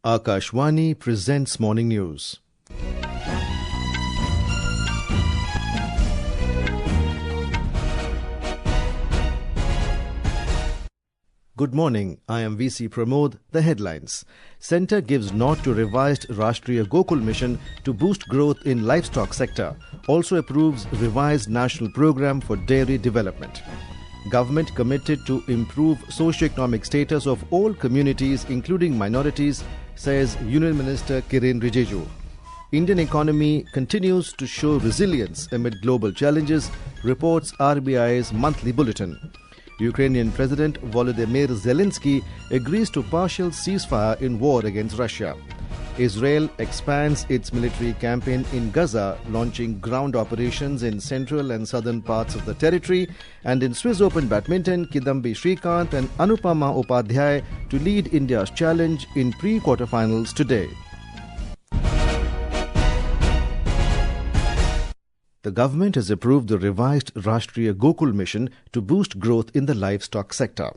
Akashvani presents Morning News. Good morning, I am VC Pramod. The headlines. Centre gives nod to revised Rashtriya Gokul Mission to boost growth in livestock sector. Also approves revised national program for dairy development. Government committed to improve socio-economic status of all communities including minorities, says Union Minister Kiren Rijiju. Indian economy continues to show resilience amid global challenges, reports RBI's monthly bulletin. Ukrainian President Volodymyr Zelensky agrees to partial ceasefire in war against Russia. Israel expands its military campaign in Gaza, launching ground operations in central and southern parts of the territory. And in Swiss Open Badminton, Kidambi Srikanth and Anupama Upadhyaya to lead India's challenge in pre-quarterfinals today. The government has approved the revised Rashtriya Gokul Mission to boost growth in the livestock sector.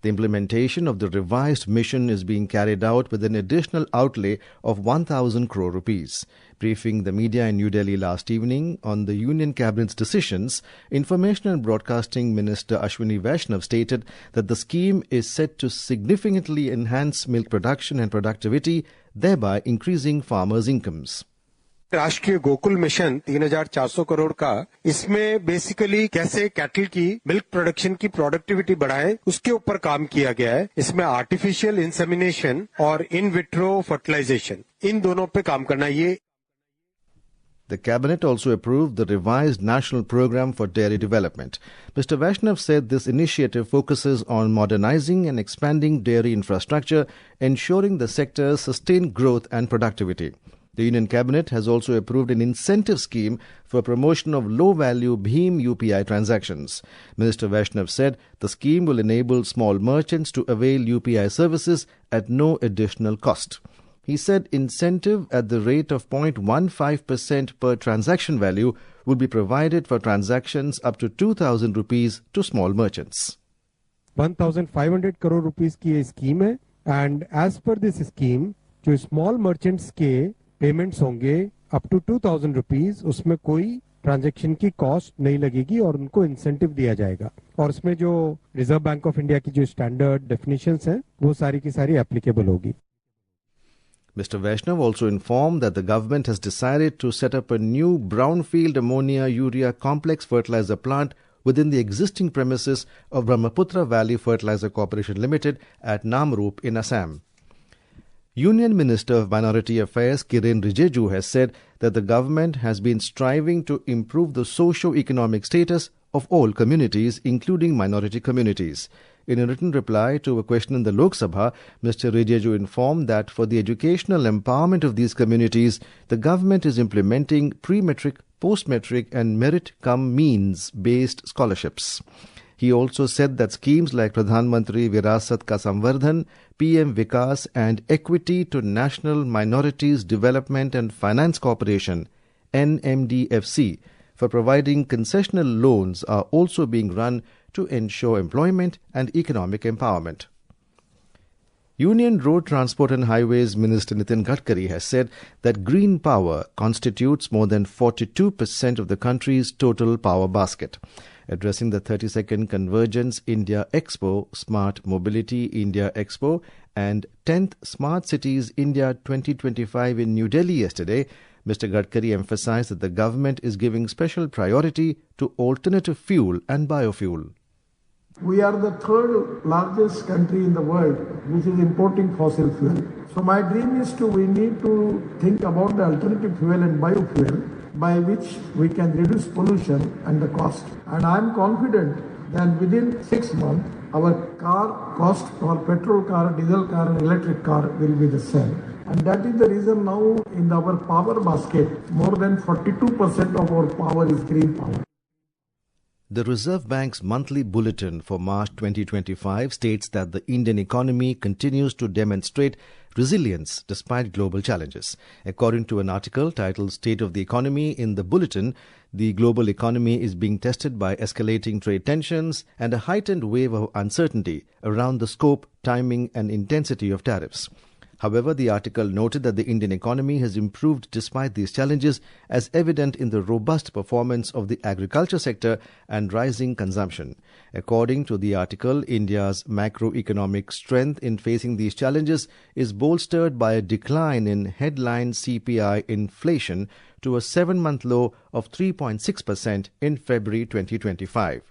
The implementation of the revised mission is being carried out with an additional outlay of 1,000 crore rupees. Briefing the media in New Delhi last evening on the Union Cabinet's decisions, Information and Broadcasting Minister Ashwini Vaishnav stated that the scheme is set to significantly enhance milk production and productivity, thereby increasing farmers' incomes. राष्ट्रीय Gokul mission 3,400 crore का इसमें basically कैसे cattle की milk production की productivity बढ़ाए उसके ऊपर काम किया गया है। इसमें आर्टिफिशियल इंसेमिनेशन और इन विट्रो फर्टिलाइजेशन इन दोनों पे काम करना ये। The Cabinet also approved the revised National Programme for Dairy Development. Mr. Vaishnav said this initiative focuses on modernizing and expanding dairy infrastructure, ensuring the sector's sustained growth and productivity. The Union Cabinet has also approved an incentive scheme for promotion of low-value Bhim UPI transactions. Minister Vaishnav said the scheme will enable small merchants to avail UPI services at no additional cost. He said incentive at the rate of 0.15% per transaction value will be provided for transactions up to 2,000 rupees to small merchants. 1,500 crore rupees की ये scheme है and as per this scheme जो small merchants के payments होंगे up to 2,000 rupees उसमें कोई transaction की cost नहीं लगेगी और उनको इंसेंटिव दिया जाएगा और इसमें जो रिजर्व बैंक ऑफ इंडिया की जो स्टैंडर्ड डेफिनेशंस हैं वो सारी की सारी एप्लीकेबल होगी. Mr. Vaishnav also informed that the government has decided to set up a new brownfield ammonia urea complex fertilizer plant within the existing premises of Brahmaputra Valley Fertilizer Corporation Limited at Namrup in Assam. Union Minister of Minority Affairs Kiren Rijiju has said that the government has been striving to improve the socio-economic status of all communities, including minority communities. In a written reply to a question in the Lok Sabha, Mr. Rijiju informed that for the educational empowerment of these communities, the government is implementing pre-metric, post-metric and merit-cum-means-based scholarships. He also said that schemes like Pradhan Mantri Virasat Ka Samvardhan, PM Vikas and Equity to National Minorities Development and Finance Corporation, NMDFC, for providing concessional loans are also being run to ensure employment and economic empowerment. Union Road Transport and Highways Minister Nitin Gadkari has said that green power constitutes more than 42% of the country's total power basket. Addressing the 32nd Convergence India Expo, Smart Mobility India Expo and 10th Smart Cities India 2025 in New Delhi yesterday, Mr. Gadkari emphasized that the government is giving special priority to alternative fuel and biofuel. We are the third largest country in the world which is importing fossil fuel. So my dream is we need to think about the alternative fuel and biofuel by which we can reduce pollution and the cost. And I am confident that within 6 months, our car cost for petrol car, diesel car and electric car will be the same. And that is the reason now in our power basket, more than 42% of our power is green power. The Reserve Bank's monthly bulletin for March 2025 states that the Indian economy continues to demonstrate resilience despite global challenges. According to an article titled State of the Economy in the bulletin, the global economy is being tested by escalating trade tensions and a heightened wave of uncertainty around the scope, timing and intensity of tariffs. However, the article noted that the Indian economy has improved despite these challenges, as evident in the robust performance of the agriculture sector and rising consumption. According to the article, India's macroeconomic strength in facing these challenges is bolstered by a decline in headline CPI inflation to a 7-month low of 3.6% in February 2025.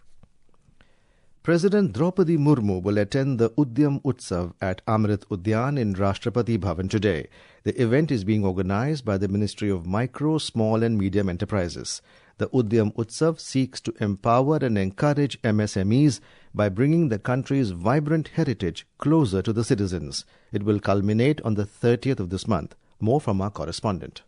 President Draupadi Murmu will attend the Udyam Utsav at Amrit Udyan in Rashtrapati Bhavan today. The event is being organized by the Ministry of Micro, Small and Medium Enterprises. The Udyam Utsav seeks to empower and encourage MSMEs by bringing the country's vibrant heritage closer to the citizens. It will culminate on the 30th of this month. More from our correspondent.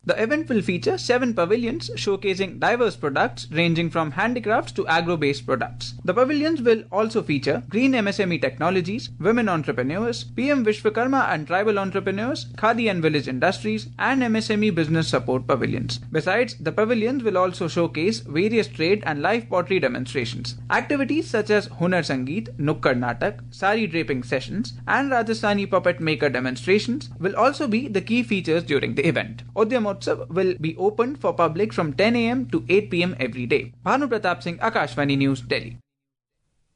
The event will feature 7 pavilions showcasing diverse products ranging from handicrafts to agro-based products. The pavilions will also feature green MSME technologies, women entrepreneurs, PM Vishwakarma and tribal entrepreneurs, Khadi and village industries, and MSME business support pavilions. Besides, the pavilions will also showcase various trade and live pottery demonstrations. Activities such as Hunar Sangeet, Nukkad Natak, Sari draping sessions, and Rajasthani puppet maker demonstrations will also be the key features during the event. Udyam Utsav will be open for public from 10 a.m. to 8 p.m. every day. Bhanu Pratap Singh, Akashvani News, Delhi.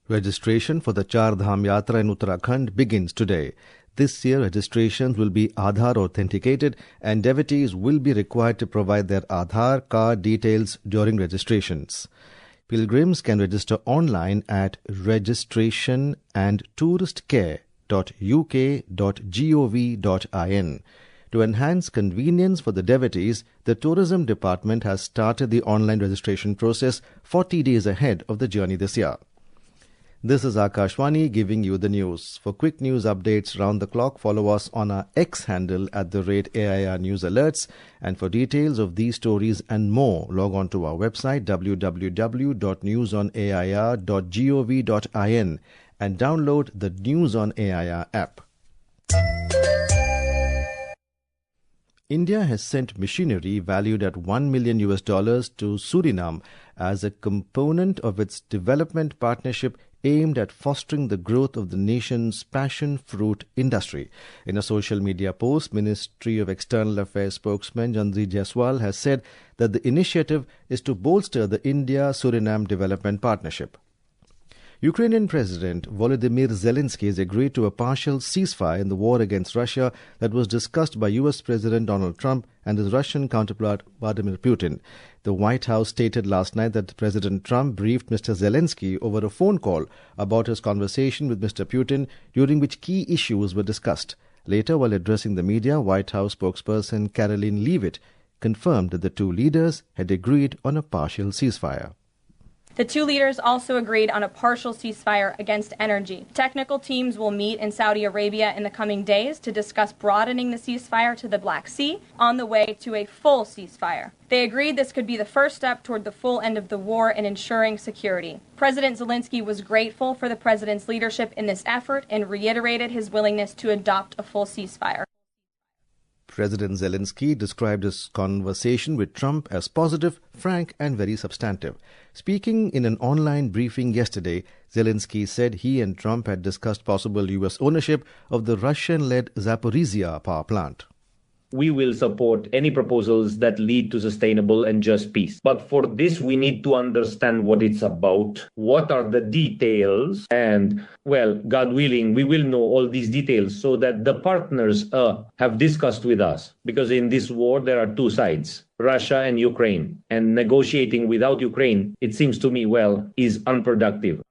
Registration for the Char Dham Yatra in Uttarakhand begins today. This year, registrations will be Aadhaar authenticated and devotees will be required to provide their Aadhaar card details during registrations. Pilgrims can register online at registrationandtouristcare.uk.gov.in. To enhance convenience for the devotees, the Tourism Department has started the online registration process 40 days ahead of the journey this year. This is Akashvani giving you the news. For quick news updates round the clock, follow us on our X handle @AIR News Alerts. And for details of these stories and more, log on to our website www.newsonair.gov.in and download the News on AIR app. India has sent machinery valued at $1 million to Suriname as a component of its development partnership aimed at fostering the growth of the nation's passion fruit industry. In a social media post, Ministry of External Affairs spokesman Jandri Jaiswal has said that the initiative is to bolster the India-Suriname development partnership. Ukrainian President Volodymyr Zelensky has agreed to a partial ceasefire in the war against Russia that was discussed by US President Donald Trump and his Russian counterpart Vladimir Putin. The White House stated last night that President Trump briefed Mr. Zelensky over a phone call about his conversation with Mr. Putin, during which key issues were discussed. Later, while addressing the media, White House spokesperson Caroline Leavitt confirmed that the two leaders had agreed on a partial ceasefire. The two leaders also agreed on a partial ceasefire against energy. Technical teams will meet in Saudi Arabia in the coming days to discuss broadening the ceasefire to the Black Sea on the way to a full ceasefire. They agreed this could be the first step toward the full end of the war and ensuring security. President Zelensky was grateful for the president's leadership in this effort and reiterated his willingness to adopt a full ceasefire. President Zelensky described his conversation with Trump as positive, frank and very substantive. Speaking in an online briefing yesterday, Zelensky said he and Trump had discussed possible U.S. ownership of the Russian-led Zaporizhzhia power plant. We will support any proposals that lead to sustainable and just peace. But for this, we need to understand what it's about, what are the details, and, well, God willing, we will know all these details so that the partners have discussed with us. Because in this war, there are two sides, Russia and Ukraine. And negotiating without Ukraine, it seems to me, well, is unproductive.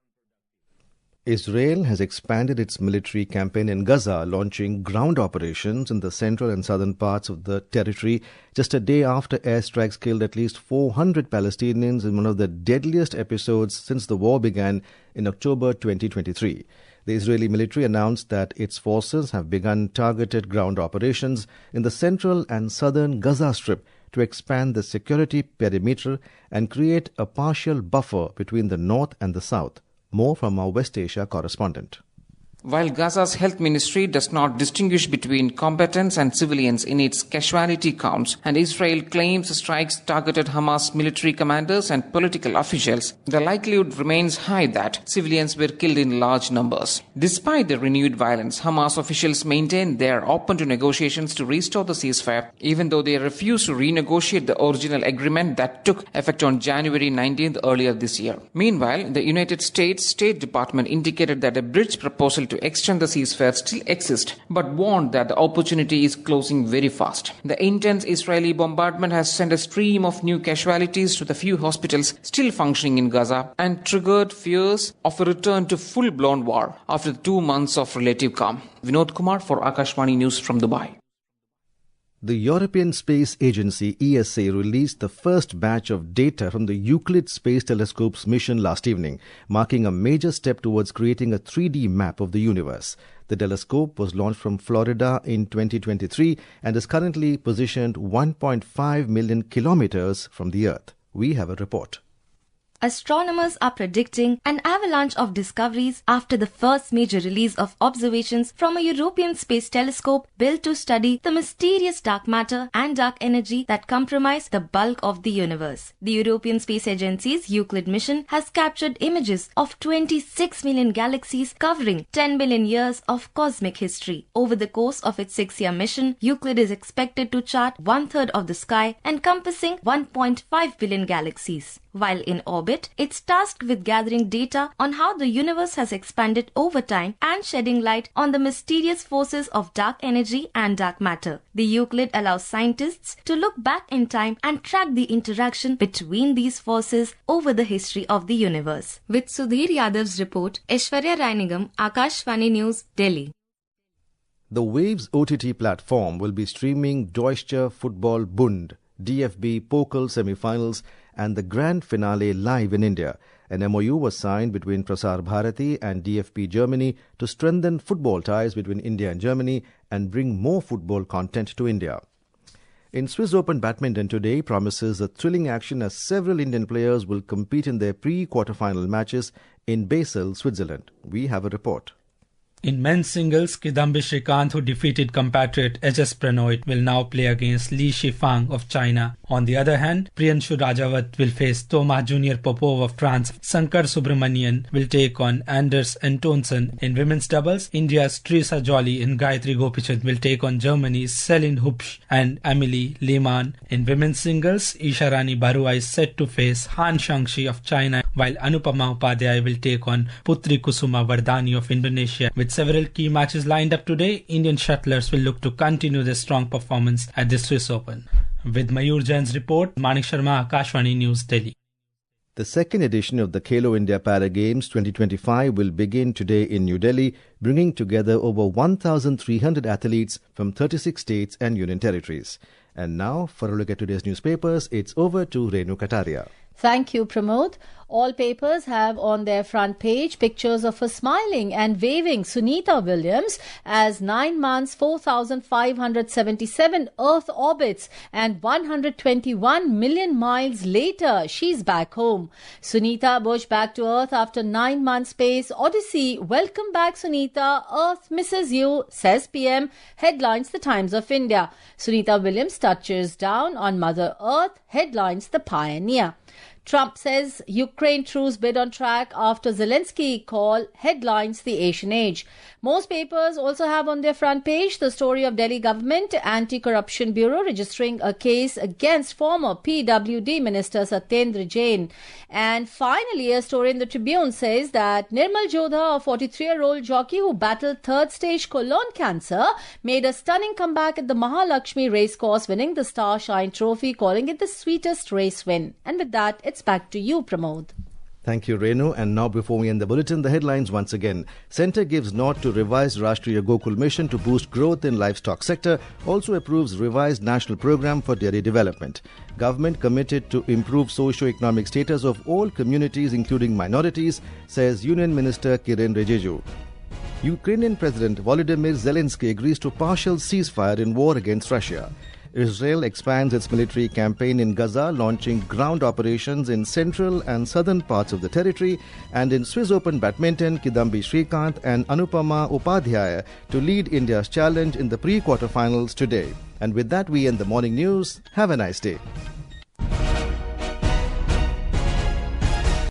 Israel has expanded its military campaign in Gaza, launching ground operations in the central and southern parts of the territory just a day after airstrikes killed at least 400 Palestinians in one of the deadliest episodes since the war began in October 2023. The Israeli military announced that its forces have begun targeted ground operations in the central and southern Gaza Strip to expand the security perimeter and create a partial buffer between the north and the south. More from our West Asia correspondent. While Gaza's health ministry does not distinguish between combatants and civilians in its casualty counts, and Israel claims strikes targeted Hamas military commanders and political officials, the likelihood remains high that civilians were killed in large numbers. Despite the renewed violence, Hamas officials maintain they are open to negotiations to restore the ceasefire, even though they refuse to renegotiate the original agreement that took effect on January 19th earlier this year. Meanwhile, the United States State Department indicated that a bridge proposal to extend the ceasefire still exists, but warned that the opportunity is closing very fast. The intense Israeli bombardment has sent a stream of new casualties to the few hospitals still functioning in Gaza and triggered fears of a return to full-blown war after 2 months of relative calm. Vinod Kumar for Akashvani News from Dubai. The European Space Agency ESA released the first batch of data from the Euclid Space Telescope's mission last evening, marking a major step towards creating a 3D map of the universe. The telescope was launched from Florida in 2023 and is currently positioned 1.5 million kilometers from the Earth. We have a report. Astronomers are predicting an avalanche of discoveries after the first major release of observations from a European space telescope built to study the mysterious dark matter and dark energy that comprise the bulk of the universe. The European Space Agency's Euclid mission has captured images of 26 million galaxies covering 10 billion years of cosmic history. Over the course of its 6-year mission, Euclid is expected to chart 1/3 of the sky encompassing 1.5 billion galaxies. While in orbit, it's tasked with gathering data on how the universe has expanded over time and shedding light on the mysterious forces of dark energy and dark matter. The Euclid allows scientists to look back in time and track the interaction between these forces over the history of the universe. With Sudhir Yadav's report, Aishwarya Rainigam, Akashvani News, Delhi. The Waves OTT platform will be streaming Deutsche Football Bund, DFB Pokal semi-finals and the grand finale live in India. An MOU was signed between Prasar Bharati and DFB Germany to strengthen football ties between India and Germany and bring more football content to India. In Swiss Open Badminton today promises a thrilling action as several Indian players will compete in their pre-quarterfinal matches in Basel, Switzerland. We have a report. In men's singles, Kidambi Srikanth, who defeated compatriot HS Pranoy, will now play against Li Shifang of China. On the other hand, Priyanshu Rajawat will face Thomas Junior Popov of France. Sankar Subramanian will take on Anders Antonsen. In women's doubles, India's Trisa Jolly and Gayatri Gopichand will take on Germany's Celine Hupsch and Amelie Lehmann. In women's singles, Isha Rani Barua is set to face Han Shangshi of China, while Anupama Upadhyaya will take on Putri Kusuma Vardhani of Indonesia. With several key matches lined up today, Indian shuttlers will look to continue their strong performance at the Swiss Open. With Mayur Jain's report, Manik Sharma, Akashvani News, Delhi. The second edition of the Khelo India Para Games 2025 will begin today in New Delhi, bringing together over 1,300 athletes from 36 states and union territories. And now, for a look at today's newspapers, it's over to Renu Kataria. Thank you, Pramod. All papers have on their front page pictures of a smiling and waving Sunita Williams as 9 months, 4,577 Earth orbits and 121 million miles later, she's back home. Sunita pushed back to Earth after 9 months space odyssey. Welcome back, Sunita. Earth misses you, says PM, headlines the Times of India. Sunita Williams touches down on Mother Earth, headlines the Pioneer. Trump says Ukraine truce bid on track after Zelensky call, headlines the Asian Age. Most papers also have on their front page the story of Delhi government Anti-Corruption Bureau registering a case against former PWD Minister Satyendra Jain. And finally, a story in the Tribune says that Nirmal Jodha, a 43-year-old jockey who battled third-stage colon cancer, made a stunning comeback at the Mahalakshmi racecourse, winning the Star Shine Trophy, calling it the sweetest race win. And with that, it's back to you, Pramod. Thank you, Renu. And now, before we end the bulletin, the headlines once again. Centre gives nod to revised Rashtriya Gokul Mission to boost growth in livestock sector. Also approves revised national program for dairy development. Government committed to improve socio-economic status of all communities, including minorities, says Union Minister Kiren Rijiju. Ukrainian President Volodymyr Zelensky agrees to partial ceasefire in war against Russia. Israel expands its military campaign in Gaza, launching ground operations in central and southern parts of the territory. And in Swiss Open Badminton, Kidambi Srikanth and Anupama Upadhyaya to lead India's challenge in the pre-quarterfinals today. And with that, we end the morning news. Have a nice day.